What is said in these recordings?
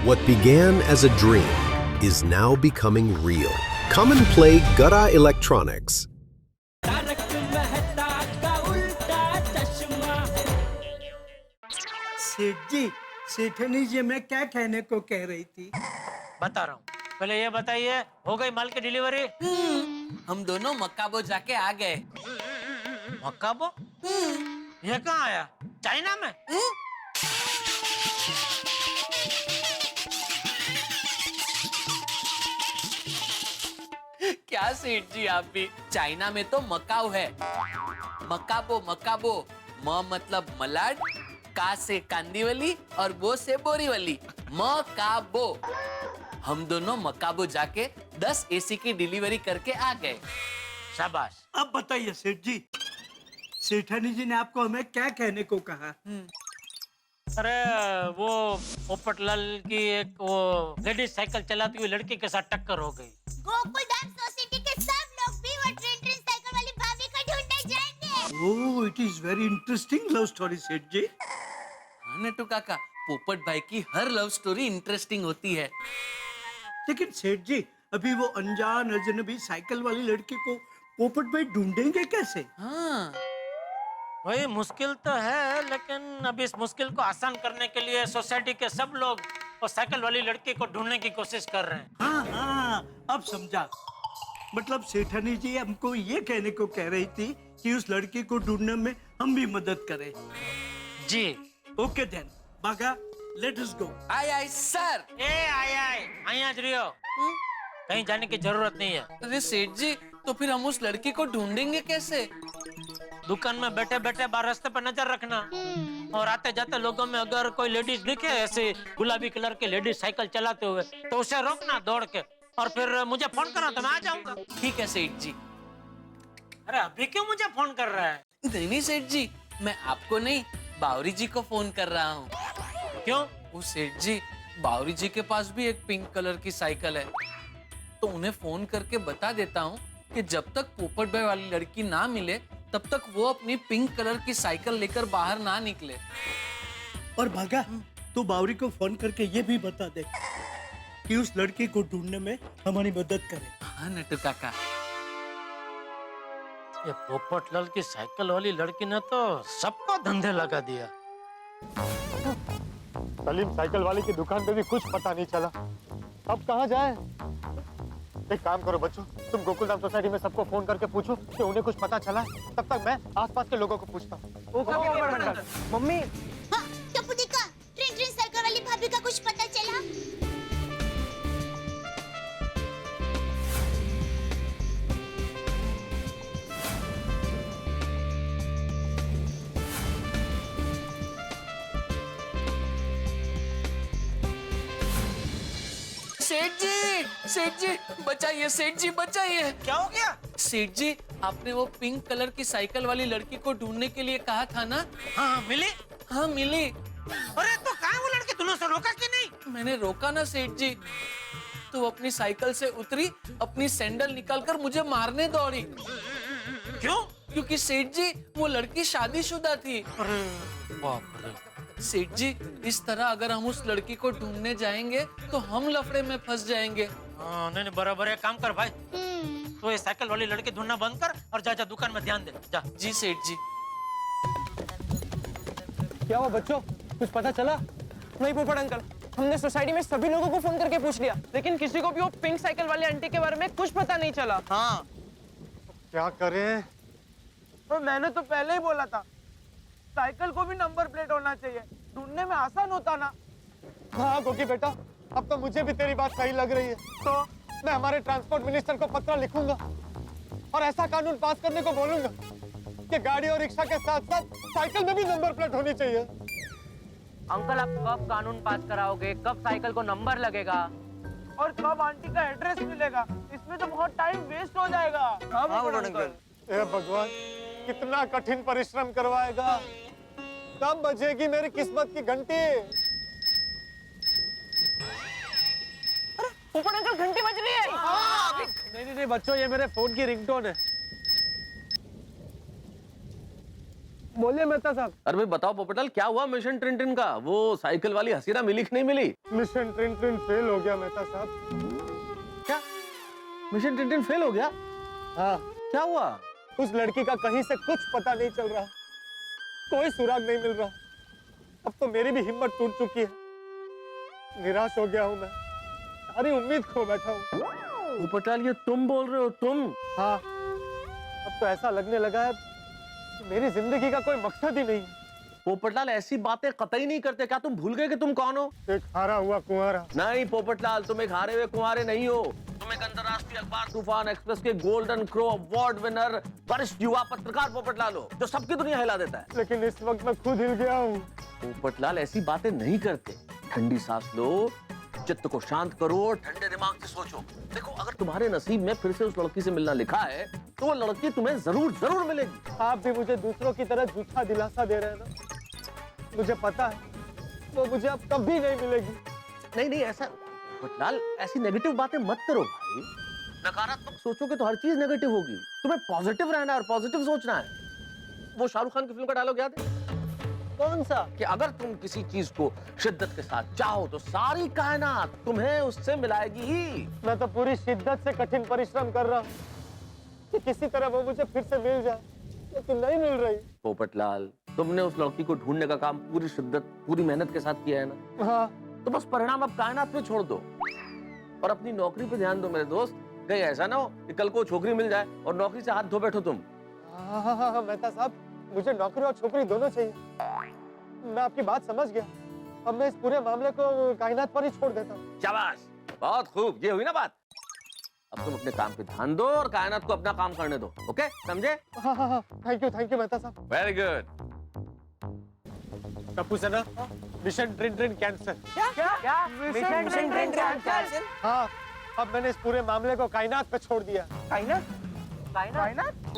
What began as a dream is now becoming real. Come and play Gada Electronics. सेठ जी, सेठनी जी मैं क्या कहने को कह रही थी? बता रहा हूँ। पहले ये बताइए, हो गई माल की डिलीवरी? हम दोनों मकाबो जाके आ गए। मकाबो? ये कहाँ आया? चाइना में? क्या सेठ जी आप भी? चाइना में तो मकाओ है। मकाबो मकाबो, म मतलब मलाड, का से कांदीवली और बो से बोरीवली, मकाबो। हम दोनों मकाबो जाके 10 एसी की डिलीवरी करके आ गए। शाबाश। अब बताइए सेठ जी, सेठनी जी ने आपको हमें क्या कहने को कहा? अरे वो पोपटलाल की एक वो लेडीज साइकिल चलाती हुई लड़की के साथ टक्कर हो गई। गोकुलधाम सोसाइटी के सब लोग भी वो ट्रेन साइकिल वाली भाभी को ढूंढने जाएंगे। Oh, it is very interesting love story seth ji. हाँ नटू काका, पोपट भाई की हर लव स्टोरी इंटरेस्टिंग होती है। लेकिन सेठ जी, अभी वो अनजान अजनबी साइकिल वाली लड़की को पोपट भाई ढूंढेंगे कैसे? हाँ, वही मुश्किल तो है, लेकिन अब इस मुश्किल को आसान करने के लिए सोसाइटी के सब लोग वो साइकिल वाली लड़की को ढूंढने की कोशिश कर रहे हैं। हाँ हाँ, अब समझा। मतलब सेठनी जी हमको ये कहने को कह रही थी कि उस लड़की को ढूंढने में हम भी मदद करें। जी। ओके देन, बागा, लेट अस गो। आय आय सर। आया रियो। कहीं जाने की जरूरत नहीं है। अरे सेठ जी, तो फिर हम उस लड़की को ढूंढेंगे कैसे? दुकान में बैठे बैठे बाहर रास्ते पर नजर रखना, और आते जाते लोगों में अगर कोई लेडीज दिखे ऐसे गुलाबी कलर के लेडीज साइकिल चलाते हुए, तो उसे रोकना दौड़ के, और फिर मुझे फोन करना तो मैं आ जाऊंगा। ठीक है सेठ जी। अरे अभी क्यों मुझे फोन कर रहा है? नहीं सेठ जी, मैं आपको नहीं, बावरी जी को फोन कर रहा हूँ। क्यों? वो सेठ जी, बावरी जी के पास भी एक पिंक कलर की साइकिल है, तो उन्हें फोन करके बता देता हूँ कि जब तक पोपट भाई वाली लड़की ना मिले तब तक वो अपनी पिंक कलर की साइकिल लेकर बाहर ना निकले। और भागा, तो बावरी को फोन करके ये भी बता दे कि उस लड़की को ढूंढने में हमारी मदद करे। हाँ नटू काका। ये पोपटलाल की साइकिल वाली लड़की ने तो सबको धंधे लगा दिया। सलीम, साइकिल वाले की दुकान पे भी कुछ पता नहीं चला। अब कहाँ जाए? एक काम करो बच्चों, तुम गोकुलधाम सोसाइटी में सबको फोन करके पूछो कि उन्हें कुछ पता चला। तब तक मैं आसपास के लोगों को पूछता हूँ। मम्मी, हाँ, टप्पू देखा, ट्रेन साइकिल वाली भाभी का कुछ पता चला? सेठ जी बचाइए, सेठ जी बचाइए। क्या हो गया? सेठ जी, आपने वो पिंक कलर की साइकिल वाली लड़की को ढूंढने के लिए कहा था ना? हाँ मिली। हाँ मिली। अरे तो कहाँ वो लड़की? तूने उसे रोका कि नहीं? मैंने रोका ना सेठ जी, तो वो अपनी साइकिल से उतरी, अपनी सैंडल निकालकर मुझे मारने दौड़ी। क्यों? क्योंकि सेठ जी, वो लड़की शादीशुदा थी। अरे बाप रे। सेठ जी, इस तरह अगर हम उस लड़की को ढूंढने जाएंगे तो हम लफड़े में फंस जाएंगे। हाँ नहीं बराबर है। काम कर भाई, तो ये साइकिल वाली लड़की ढूंढना बंद कर और जा जा दुकान में ध्यान दे जा। जी सेठ जी। क्या हुआ बच्चों, कुछ पता चला? नहीं पोपट अंकल, हमने सोसाइटी में सभी लोगों को फोन करके पूछ लिया, लेकिन किसी को भी वो पिंक साइकिल वाली आंटी के बारे में कुछ पता नहीं चला। हाँ, क्या करें? तो मैंने तो पहले ही बोला था, साइकिल को भी नंबर प्लेट होना चाहिए, ढूंढने में आसान होता ना। हाँ गोगी बेटा, अब तो मुझे भी तेरी बात सही लग रही है। तो मैं हमारे ट्रांसपोर्ट मिनिस्टर को पत्र लिखूंगा और ऐसा कानून पास करने को बोलूंगा कि गाड़ी और रिक्शा के साथ साथ साइकिल में भी नंबर प्लेट होनी चाहिए। अंकल, आप कब कानून पास कराओगे? कब साइकिल को नंबर लगेगा? और कब आंटी का एड्रेस मिलेगा? इसमें तो बहुत टाइम वेस्ट हो जाएगा। हाँ पोपट अंकल। हे भगवान, कितना कठिन परिश्रम करवाएगा। कब बजेगी मेरी किस्मत की घंटी? पोपट अंकल, घंटी बज रही है। नहीं बच्चों, ये मेरे फोन की रिंगटोन है। बोलिए मेहता साहब। अरे भाई बताओ पोपटलाल, क्या हुआ मिशन टिन का? वो साइकिल वाली हसीना मिली कि नहीं मिली? मिशन टिन फेल हो गया मेहता साहब। क्या मिशन टिन फेल हो गया? हाँ, क्या हुआ? उस लड़की का कहीं से कुछ पता नहीं चल रहा, कोई सुराग नहीं मिल रहा। अब तो मेरी भी हिम्मत टूट चुकी है, निराश हो गया हूँ मैं, सारी उम्मीद खो बैठा हूँ। पोपटलाल ये तुम बोल रहे हो? तुम? हाँ, अब तो ऐसा लगने लगा है कि मेरी जिंदगी का कोई मकसद ही नहीं है। पोपटलाल ऐसी बातें कतई नहीं करते। क्या तुम भूल गए कि तुम कौन हो? एक हारा हुआ कुंवारा। नहीं पोपटलाल, तुम एक हारे हुए कुंवारे नहीं हो। तुम एक अंतरराष्ट्रीय अखबार तूफान एक्सप्रेस के गोल्डन क्रो अवार्ड विनर वरिष्ठ युवा पत्रकार पोपटलाल हो, जो सबकी दुनिया हिला देता है। लेकिन इस वक्त मैं खुद हिल गया हूँ। पोपटलाल ऐसी बातें नहीं करते। ठंडी सांस लो, चित्त को शांत करो और ठंडे दिमाग से सोचो। देखो, अगर तुम्हारे नसीब में फिर से उस लड़की से मिलना लिखा है तो वो लड़की तुम्हें जरूर जरूर मिलेगी। आप भी मुझे दूसरों की तरह झूठा दिलासा दे रहे हैं ना। मुझे पता है वो मुझे अब कभी नहीं मिलेगी। नहीं नहीं, ऐसा पोपटलाल ऐसी नेगेटिव बातें मत करो भाई। नकारात्मक सोचोगे तो हर चीज नेगेटिव होगी। तुम्हें पॉजिटिव रहना है और पॉजिटिव सोचना है। वो शाहरुख खान की फिल्म का डायलॉग याद है? कौन सा? कि अगर तुम किसी चीज को शिद्दत के साथ चाहो तो सारी कायनात तुम्हें उससे मिलाएगी ही। मैं तो पूरी शिद्दत से कठिन परिश्रम कर रहा हूँ कि किसी तरह वो मुझे फिर से मिल जाए, लेकिन नहीं मिल रही। पोपटलाल, तुमने उस लड़की को ढूंढने का काम पूरी शिद्दत पूरी मेहनत के साथ किया है ना? हाँ। तो बस परिणाम अब कायनात पे छोड़ दो और अपनी नौकरी पे ध्यान दो मेरे दोस्त। कहीं ऐसा ना हो कि कल को छोकरी मिल जाए और नौकरी से हाथ धो बैठो तुम। हाँ, मेहता साहब, मुझे नौकरी और छोकरी दोनों चाहिए। मैं आपकी बात समझ गया। अब मैं इस पूरे मामले को कायनात पर ही छोड़ देता हूँ। शाबाश, बहुत खूब, ये हुई ना बात। अब तुम अपने काम पे ध्यान दो और कायनात को अपना काम करने दो। ओके, समझे? हाँ, थैंक यू मेहता साहब। Very good. Kapoor Sana, mission train cancel. क्या? Mission train cancel? हाँ, अब मैंने इस पूरे मामले को कायनात पे छोड़ दिया। कायनात?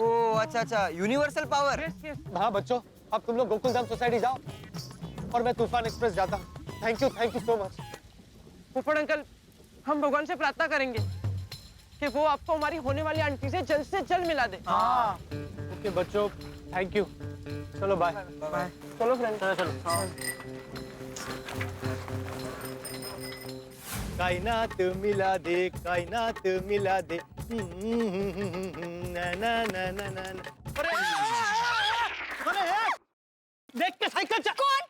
ओह अच्छा, यूनिवर्सल पावर। हाँ बच्चों, अब तुम लोग गोकुलधाम सोसाइटी जाओ और मैं तूफान एक्सप्रेस जाता हूँ। Thank you so much. फुफड़ अंकल, हम भगवान से प्रार्थना करेंगे कि वो आपको हमारी होने वाली आंटी से जल्द मिला दे। हाँ, ओके बच्चों, थैंक यू। चलो बाय। चलो फ्रेंड। चलो कायनात मिला दे, कायनात मिला दे। ना ना ना ना ना ना। अरे देख के साइकिल चल। कौन?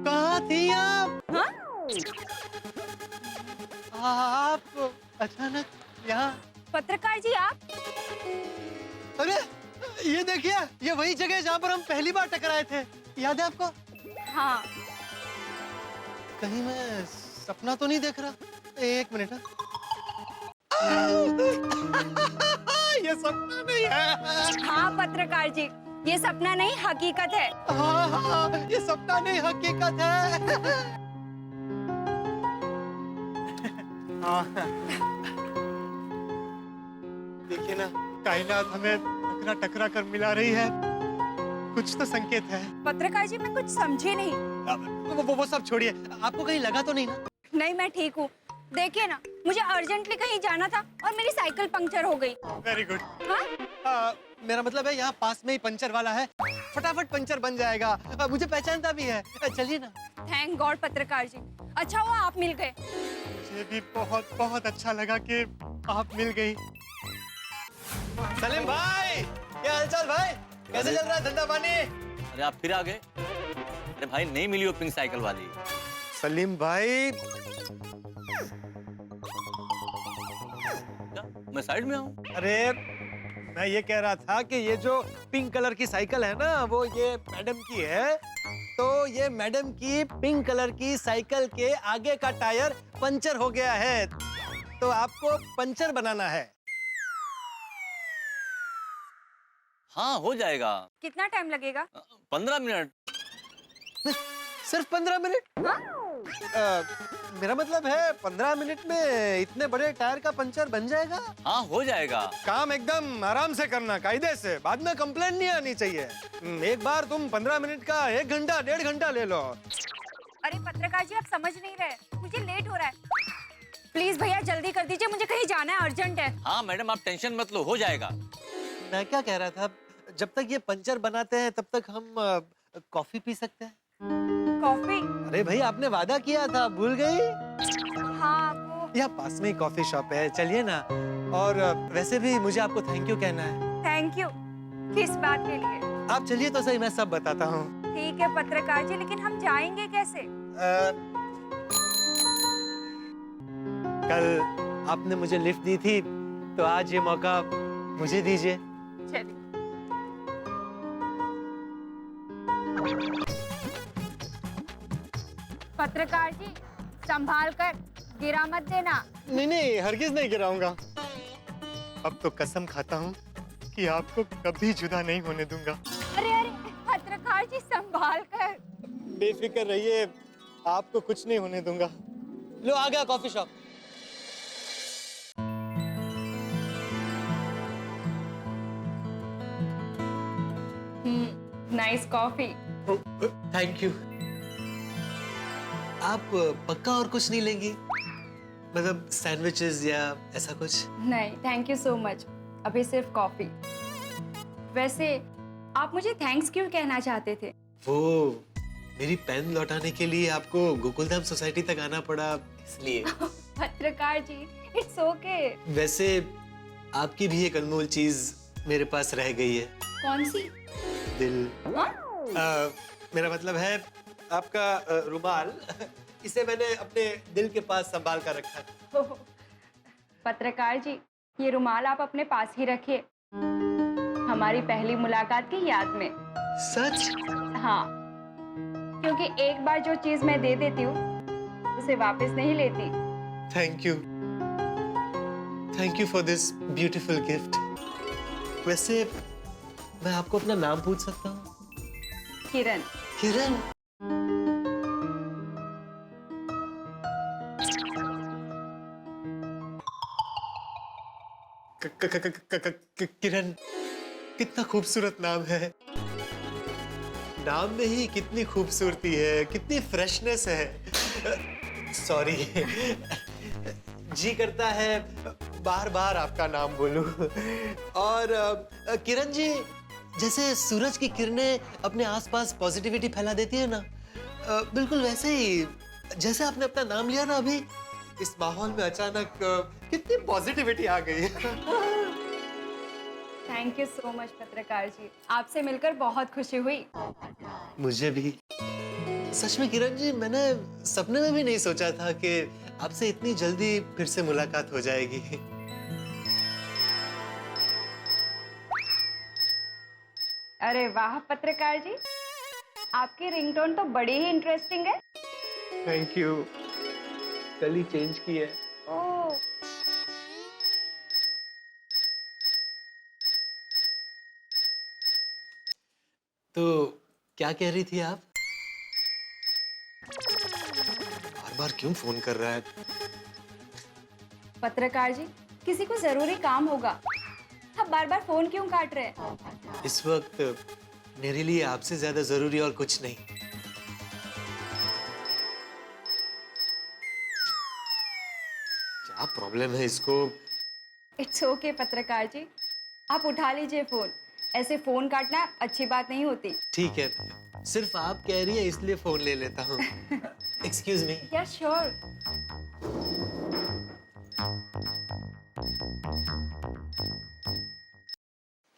कहाँ थी आप? हाँ? आप अचानक यहाँ? पत्रकार जी आप? अरे ये देखिए, ये वही जगह है जहाँ पर हम पहली बार टकराए थे। याद है आपको? हाँ। कहीं मैं सपना तो नहीं देख रहा? एक मिनट। ये सपना नहीं है। हाँ पत्रकार जी, ये सपना नहीं हकीकत है। हाँ, ये सपना नहीं हकीकत है। देखिए ना, कायनात हमें टकरा कर मिला रही है। कुछ तो संकेत है। पत्रकार जी मैं कुछ समझी नहीं। वो सब छोड़िए, आपको कहीं लगा तो नहीं ना? नहीं मैं ठीक हूँ। देखिए ना, मुझे अर्जेंटली कहीं जाना था और मेरी साइकिल पंक्चर हो गई। Very good. हाँ? मेरा मतलब है यहाँ पास में ही पंचर वाला है, फटाफट पंचर बन जाएगा। मुझे पहचानता भी है। चलिए ना। थैंक गॉड पत्रकार जी, अच्छा हुआ आप मिल गए। मुझे भी बहुत बहुत अच्छा लगा कि आप मिल गई। सलीम भाई, क्या हालचाल भाई? कैसे चल रहा है धंधा पानी? अरे आप फिर आ गए? अरे भाई नहीं मिली वो पिंक साइकिल वाली। सलीम भाई, क्या मैं साइड में आऊँ? अरे मैं ये कह रहा था कि ये जो पिंक कलर की साइकिल है ना, वो ये मैडम की है। तो ये मैडम की पिंक कलर की साइकिल के आगे का टायर पंचर हो गया है, तो आपको पंचर बनाना है। हाँ हो जाएगा। कितना टाइम लगेगा? 15 मिनट। सिर्फ 15 मिनट? हाँ? मेरा मतलब है 15 मिनट में इतने बड़े टायर का पंचर बन जाएगा? हाँ हो जाएगा। काम एकदम आराम से करना, कायदे से, बाद में कंप्लेंट नहीं आनी चाहिए। एक बार तुम 15 मिनट का 1 घंटा 1.5 घंटा ले लो। अरे पत्रकार जी, आप समझ नहीं रहे, मुझे लेट हो रहा है। प्लीज भैया जल्दी कर दीजिए, मुझे कहीं जाना है, अर्जेंट है। हाँ मैडम आप टेंशन मत लो, हो जाएगा। मैं क्या कह रहा था, जब तक ये पंचर बनाते हैं तब तक हम कॉफी पी सकते हैं? कॉफी? अरे भाई आपने वादा किया था, भूल गई? हाँ वो यहाँ पास में ही कॉफी शॉप है, चलिए ना। और वैसे भी मुझे आपको थैंक यू कहना है। थैंक यू किस बात के लिए? आप चलिए तो सही, मैं सब बताता हूँ। ठीक है पत्रकार जी, लेकिन हम जाएंगे कैसे? कल आपने मुझे लिफ्ट दी थी, तो आज ये मौका मुझे दीजिए। चलिए। पत्रकार जी संभाल कर, गिरा मत देना। नहीं नहीं, हरगिज नहीं गिराऊंगा। अब तो कसम खाता हूँ कि आपको कभी जुदा नहीं होने दूंगा। अरे अरे पत्रकार जी संभाल कर। बेफिक्र रहिए, आपको कुछ नहीं होने दूंगा। लो आ गया coffee shop. Nice coffee. Thank you. आप पक्का और कुछ नहीं लेंगी? मतलब सैंडविचेस या ऐसा कुछ? नहीं थैंक यू सो मच, अभी सिर्फ कॉफी। वैसे आप मुझे थैंक्स क्यों कहना चाहते थे? वो मेरी पेन लौटाने के लिए आपको गोकुलधाम सोसाइटी तक आना पड़ा, इसलिए। पत्रकार जी इट्स ओके। वैसे आपकी भी एक अनमोल चीज मेरे पास रह गई है। कौन सी? दिल। मेरा मतलब है आपका रुमाल। इसे मैंने अपने दिल के पास संभाल कर रखा है। पत्रकार जी ये रुमाल आप अपने पास ही रखिए, हमारी पहली मुलाकात की याद में। सच? हाँ, क्योंकि एक बार जो चीज मैं दे देती हूँ उसे वापस नहीं लेती। Thank you for this beautiful gift. वैसे मैं आपको अपना नाम पूछ सकता हूँ? किरण। किरण? किरण, कितना खूबसूरत नाम है। नाम में ही कितनी खूबसूरती है, कितनी फ्रेशनेस है। सॉरी, जी करता है बार बार आपका नाम बोलूं। और किरण जी, जैसे सूरज की किरणें अपने आसपास पॉजिटिविटी फैला देती है ना, बिल्कुल वैसे ही जैसे आपने अपना नाम लिया ना अभी, इस माहौल में अचानक कितनी पॉजिटिविटी आ गई। थैंक यू सो मच पत्रकार जी, आपसे मिलकर बहुत खुशी हुई। मुझे भी। सच में किरण जी, मैंने सपने में भी नहीं सोचा था कि आपसे इतनी जल्दी फिर से मुलाकात हो जाएगी। अरे वाह पत्रकार जी, आपकी रिंगटोन तो बड़ी ही इंटरेस्टिंग है। थैंक यू, कल ही चेंज की है। ओह, तो क्या कह रही थी आप? बार बार क्यों फोन कर रहा है? पत्रकार जी किसी को जरूरी काम होगा, आप बार बार फोन क्यों काट रहे हैं? इस वक्त मेरे लिए आपसे ज्यादा जरूरी और कुछ नहीं। क्या प्रॉब्लम है इसको? इट्स ओके पत्रकार जी, आप उठा लीजिए फोन, ऐसे फोन काटना अच्छी बात नहीं होती। ठीक है, सिर्फ आप कह रही है इसलिए फोन ले लेता हूँ। Excuse me. Yes sure.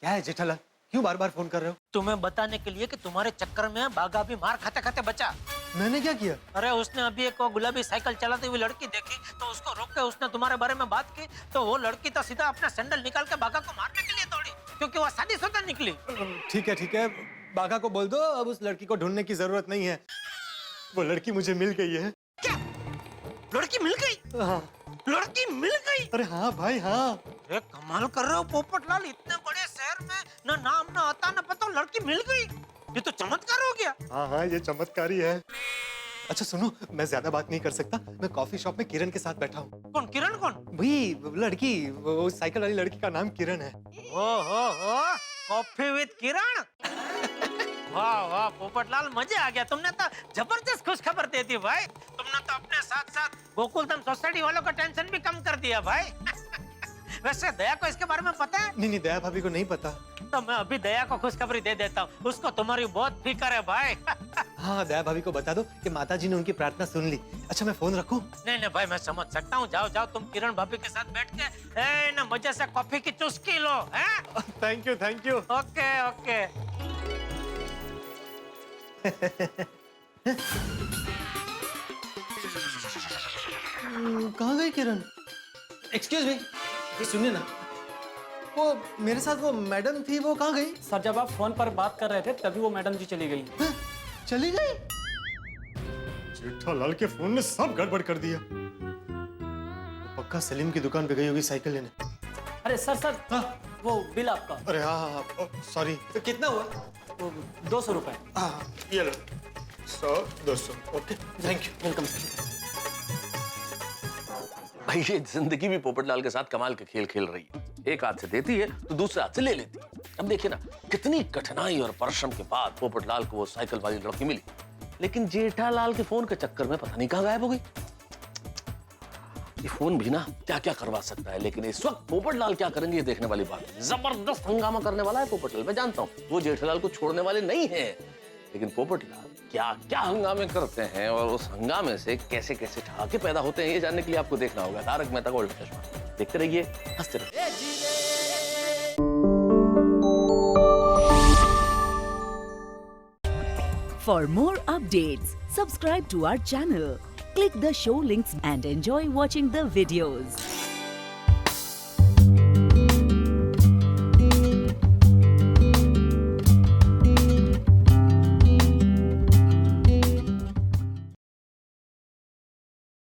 क्या है जेठालाल, क्यों बार बार फोन कर रहे हो? तुम्हें बताने के लिए कि तुम्हारे चक्कर में बाघा भी मार खाते खाते बचा। मैंने क्या किया? अरे उसने अभी एक वो गुलाबी साइकिल चलाती हुई लड़की देखी, तो उसको रोक के उसने तुम्हारे बारे में बात की, तो वो लड़की तो सीधा अपना सैंडल निकाल के बाघा को मारने के लिए दौड़ी, क्योंकि वो शादीशुदा निकली। ठीक है, बाघा को बोल दो अब उस लड़की को ढूंढने की जरूरत नहीं है। वो लड़की मुझे मिल गई है। क्या? लड़की मिल गई? हाँ। लड़की मिल गई? अरे हाँ भाई हाँ। अरे कमाल कर रहे हो पोपटलाल, इतने बड़े शहर में न नाम न आता न पता, लड़की मिल गई, ये तो चमत्कार हो गया। हाँ ये चमत्कारी है। अच्छा सुनो, मैं ज्यादा बात नहीं कर सकता। मैं कॉफी शॉप में किरण के साथ बैठा हूँ। कौन किरण कौन? वही लड़की, वो साइकिल वाली लड़की का नाम किरण है। ओ कॉफी विद किरण। वाह वाह पोपटलाल, मजा आ गया। तुमने तो जबरदस्त खुश खबर दे दी भाई। तुमने तो अपने साथ साथ गोकुलधाम सोसाइटी वालों का टेंशन भी कम कर दिया भाई। वैसे दया को इसके बारे में पता है? नहीं, दया भाभी को नहीं पता। तो मैं अभी दया को खुशखबरी दे देता हूँ। उसको तुम्हारी बहुत फिक्र है भाई। हाँ, दया भाभी को बता दो कि माताजी ने उनकी प्रार्थना सुन ली। अच्छा, मैं फोन रखूं? नहीं भाई, मैं समझ सकता हूँ। जाओ तुम किरण भाभी के साथ बैठ के ना मजे से कॉफी की चुस्की लो। Thank you. ओके। कहाँ गई किरण? एक्सक्यूज मी, ये सुनिए ना, वो मेरे साथ वो मैडम थी, वो कहाँ गई? सर जब आप फोन पर बात कर रहे थे तभी वो मैडम जी चली गई। चली गई? जेठालाल के फोन ने सब गड़बड़ कर दिया। पक्का सलीम की दुकान पे गई होगी साइकिल लेने। अरे सर वो बिल आपका। अरे हाँ, सॉरी। तो कितना हुआ? वो 200 रुपए। हाँ, ये लो। 100, 200। Okay, thank you. वेलकम। भाई ये जिंदगी भी पोपटलाल के साथ कमाल के खेल खेल रही है। एक हाथ से देती है तो दूसरे हाथ से ले लेती है। अब देखिए ना, कितनी कठिनाई और परिश्रम के बाद पोपटलाल को वो साइकिल वाली लड़की मिली, लेकिन जेठालाल के फोन के चक्कर में पता नहीं कहाँ गायब हो गई। ये फोन भी ना क्या क्या करवा सकता है, लेकिन इस वक्त पोपटलाल क्या करेंगे ये देखने वाली बात है। जबरदस्त हंगामा करने वाला है पोपटलाल, मैं जानता हूँ वो जेठालाल को छोड़ने वाले नहीं है, लेकिन पोपटलाल क्या क्या हंगामे करते हैं और उस हंगामे से कैसे कैसे ठहाके पैदा होते हैं, ये जानने के लिए आपको देखना होगा तारक मेहता का उल्टा चश्मा। देखते रहिए, हंसते रहिए। For more updates, subscribe to our channel, click the show links and enjoy watching the videos.